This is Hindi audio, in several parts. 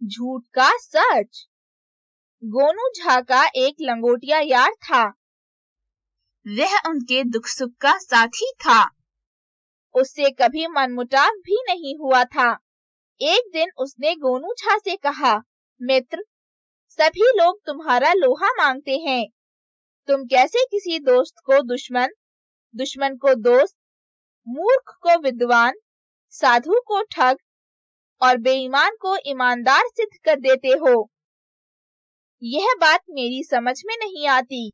झूठ का सच। गोनू झा का एक लंगोटिया यार था। वह उनके दुख सुख का साथी था। उससे कभी मनमुटाव भी नहीं हुआ था। एक दिन उसने गोनू झा से कहा, मित्र, सभी लोग तुम्हारा लोहा मांगते हैं। तुम कैसे किसी दोस्त को दुश्मन, दुश्मन को दोस्त, मूर्ख को विद्वान, साधु को ठग और बेईमान को ईमानदार सिद्ध कर देते हो? यह बात मेरी समझ में नहीं आती।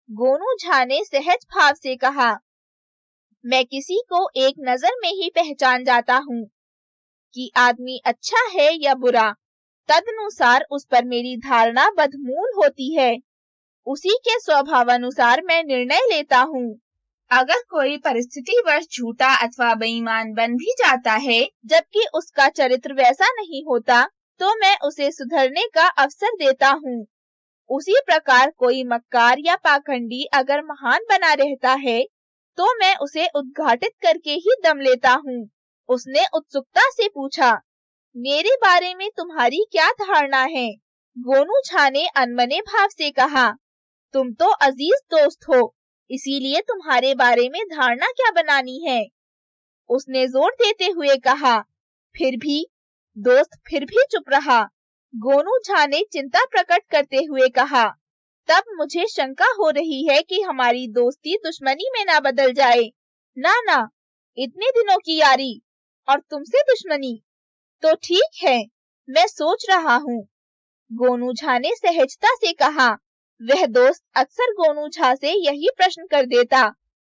गोनू झा ने सहज भाव से कहा, मैं किसी को एक नजर में ही पहचान जाता हूँ कि आदमी अच्छा है या बुरा। तदनुसार उस पर मेरी धारणा बदमूल होती है। उसी के स्वभावानुसार मैं निर्णय लेता हूँ। अगर कोई परिस्थितिवश झूठा अथवा बेईमान बन भी जाता है, जबकि उसका चरित्र वैसा नहीं होता, तो मैं उसे सुधरने का अवसर देता हूँ। उसी प्रकार कोई मक्कार या पाखंडी अगर महान बना रहता है, तो मैं उसे उद्घाटित करके ही दम लेता हूँ। उसने उत्सुकता से पूछा, मेरे बारे में तुम्हारी क्या धारणा है? गोनू झा ने अनमने भाव से कहा, तुम तो अजीज दोस्त हो, इसीलिए तुम्हारे बारे में धारणा क्या बनानी है? उसने जोर देते हुए कहा, फिर भी। दोस्त फिर भी चुप रहा। गोनू झा ने चिंता प्रकट करते हुए कहा, तब मुझे शंका हो रही है कि हमारी दोस्ती दुश्मनी में ना बदल जाए। ना, इतने दिनों की यारी और तुमसे दुश्मनी? तो ठीक है, मैं सोच रहा हूँ। गोनू झा ने सहजता से कहा। वह दोस्त अक्सर गोनू झा से यही प्रश्न कर देता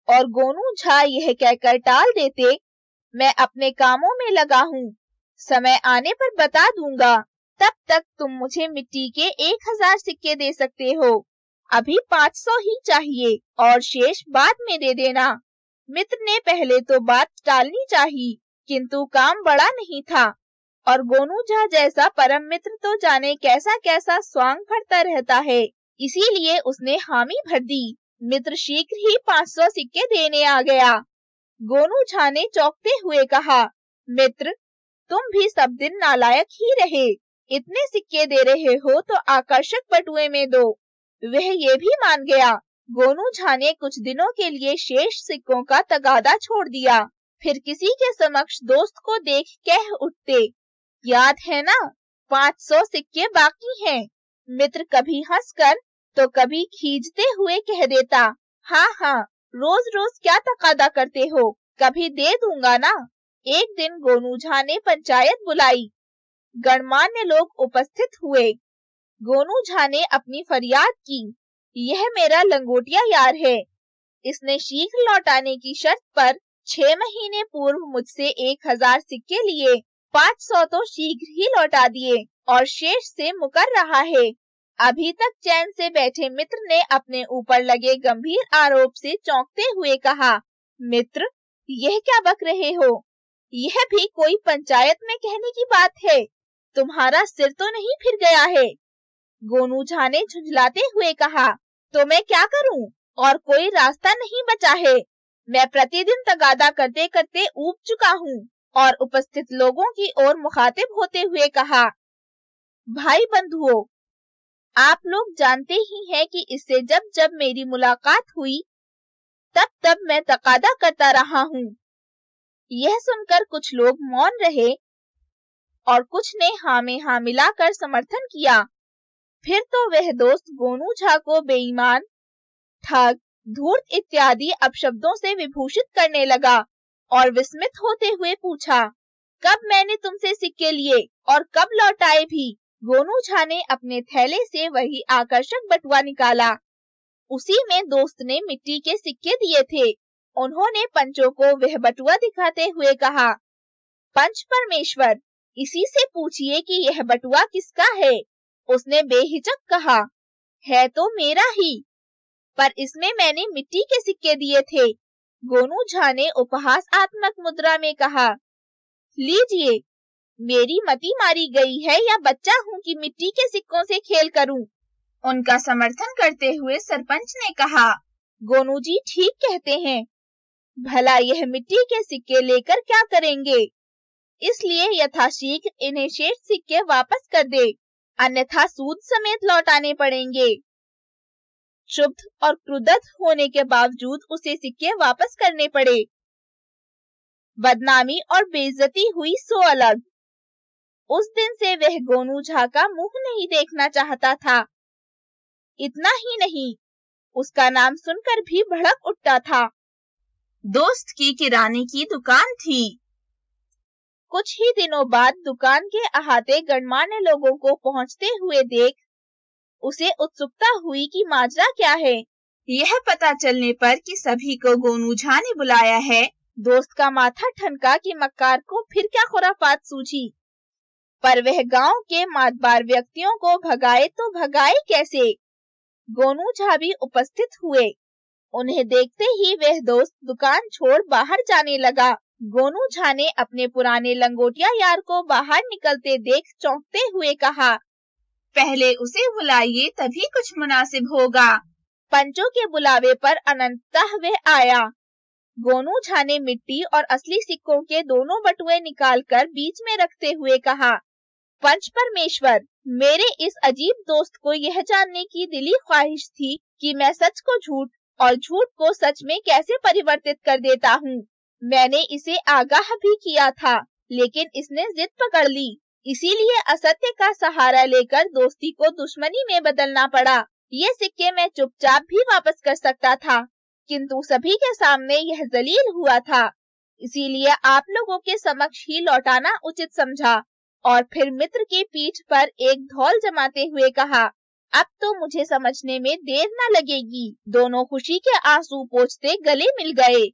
और गोनू झा यह कहकर टाल देते, मैं अपने कामों में लगा हूँ, समय आने पर बता दूंगा। तब तक तुम मुझे मिट्टी के 1000 सिक्के दे सकते हो। अभी 500 ही चाहिए और शेष बाद में दे देना। मित्र ने पहले तो बात टालनी चाहिए, किंतु काम बड़ा नहीं था और गोनू झा जैसा परम मित्र तो जाने कैसा कैसा स्वांग भरता रहता है, इसीलिए उसने हामी भर दी। मित्र शीघ्र ही 500 सिक्के देने आ गया। गोनू झा ने चौंकते हुए कहा, मित्र, तुम भी सब दिन नालायक ही रहे। इतने सिक्के दे रहे हो तो आकर्षक बटुए में दो। वह ये भी मान गया। गोनू झा ने कुछ दिनों के लिए शेष सिक्कों का तगादा छोड़ दिया। फिर किसी के समक्ष दोस्त को देख कह उठते, याद है ना, 500 सिक्के बाकी हैं। मित्र कभी हंसकर तो कभी खींचते हुए कह देता, हाँ, रोज रोज क्या तकादा करते हो, कभी दे दूंगा ना। एक दिन गोनू झा ने पंचायत बुलाई। गणमान्य लोग उपस्थित हुए। गोनू झा ने अपनी फरियाद की, यह मेरा लंगोटिया यार है। इसने शीघ्र लौटाने की शर्त पर 6 महीने पूर्व मुझसे 1000 सिक्के लिए, 500 तो शीघ्र ही लौटा दिए और शेष से मुकर रहा है। अभी तक चैन से बैठे मित्र ने अपने ऊपर लगे गंभीर आरोप से चौंकते हुए कहा, मित्र, यह क्या बक रहे हो? यह भी कोई पंचायत में कहने की बात है? तुम्हारा सिर तो नहीं फिर गया है? गोनू झा ने झुंझलाते हुए कहा, तो मैं क्या करूं? और कोई रास्ता नहीं बचा है। मैं प्रतिदिन तगादा करते करते ऊब चुका हूँ। और उपस्थित लोगों की ओर मुखातिब होते हुए कहा, भाई बंधुओं, आप लोग जानते ही हैं कि इससे जब जब मेरी मुलाकात हुई तब तब मैं तकादा करता रहा हूँ। यह सुनकर कुछ लोग मौन रहे और कुछ ने हाँ में हाँ मिलाकर समर्थन किया। फिर तो वह दोस्त गोनू झा को बेईमान, ठग, धूर्त इत्यादि अपशब्दों से विभूषित करने लगा और विस्मित होते हुए पूछा, कब मैंने तुमसे सिक्के लिए और कब लौटाए भी? गोनू झा ने अपने थैले से वही आकर्षक बटुआ निकाला। उसी में दोस्त ने मिट्टी के सिक्के दिए थे। उन्होंने पंचों को वह बटुआ दिखाते हुए कहा, पंच परमेश्वर, इसी से पूछिए कि यह बटुआ किसका है। उसने बेहिचक कहा, है तो मेरा ही, पर इसमें मैंने मिट्टी के सिक्के दिए थे। गोनू झा ने उपहासात्मक मुद्रा में कहा, लीजिए, मेरी मति मारी गई है या बच्चा हूँ कि मिट्टी के सिक्कों से खेल करूं? उनका समर्थन करते हुए सरपंच ने कहा, गोनू जी ठीक कहते हैं। भला यह मिट्टी के सिक्के लेकर क्या करेंगे? इसलिए यथाशीघ्र इन्हें शेष सिक्के वापस कर दे, अन्यथा सूद समेत लौटाने पड़ेंगे। क्षुब्ध और क्रुद्ध होने के बावजूद उसे सिक्के वापस करने पड़े। बदनामी और बेइज्जती हुई सो अलग। उस दिन से वह गोनू झा का मुंह नहीं देखना चाहता था। इतना ही नहीं, उसका नाम सुनकर भी भड़क उठता था। दोस्त की किराने की दुकान थी। कुछ ही दिनों बाद दुकान के अहाते गणमान्य लोगों को पहुंचते हुए देख उसे उत्सुकता हुई कि माजरा क्या है। यह पता चलने पर कि सभी को गोनू झा ने बुलाया है, दोस्त का माथा ठनका कि मक्कार को फिर क्या खुराफात सूझी। पर वह गांव के मातबार व्यक्तियों को भगाए तो भगाए कैसे। गोनू झा भी उपस्थित हुए। उन्हें देखते ही वह दोस्त दुकान छोड़ बाहर जाने लगा। गोनू झा ने अपने पुराने लंगोटिया यार को बाहर निकलते देख चौंकते हुए कहा, पहले उसे बुलाइए तभी कुछ मुनासिब होगा। पंचों के बुलावे पर अनंततः वह आया। गोनू झा ने मिट्टी और असली सिक्कों के दोनों बटुए निकालकर बीच में रखते हुए कहा, पंच परमेश्वर, मेरे इस अजीब दोस्त को यह जानने की दिली ख्वाहिश थी कि मैं सच को झूठ और झूठ को सच में कैसे परिवर्तित कर देता हूँ। मैंने इसे आगाह भी किया था, लेकिन इसने जिद पकड़ ली, इसीलिए असत्य का सहारा लेकर दोस्ती को दुश्मनी में बदलना पड़ा। ये सिक्के मैं चुपचाप भी वापस कर सकता था, किंतु सभी के सामने यह जलील हुआ था, इसीलिए आप लोगों के समक्ष ही लौटाना उचित समझा। और फिर मित्र की पीठ पर एक धौल जमाते हुए कहा, अब तो मुझे समझने में देर न लगेगी। दोनों खुशी के आंसू पोंछते गले मिल गए।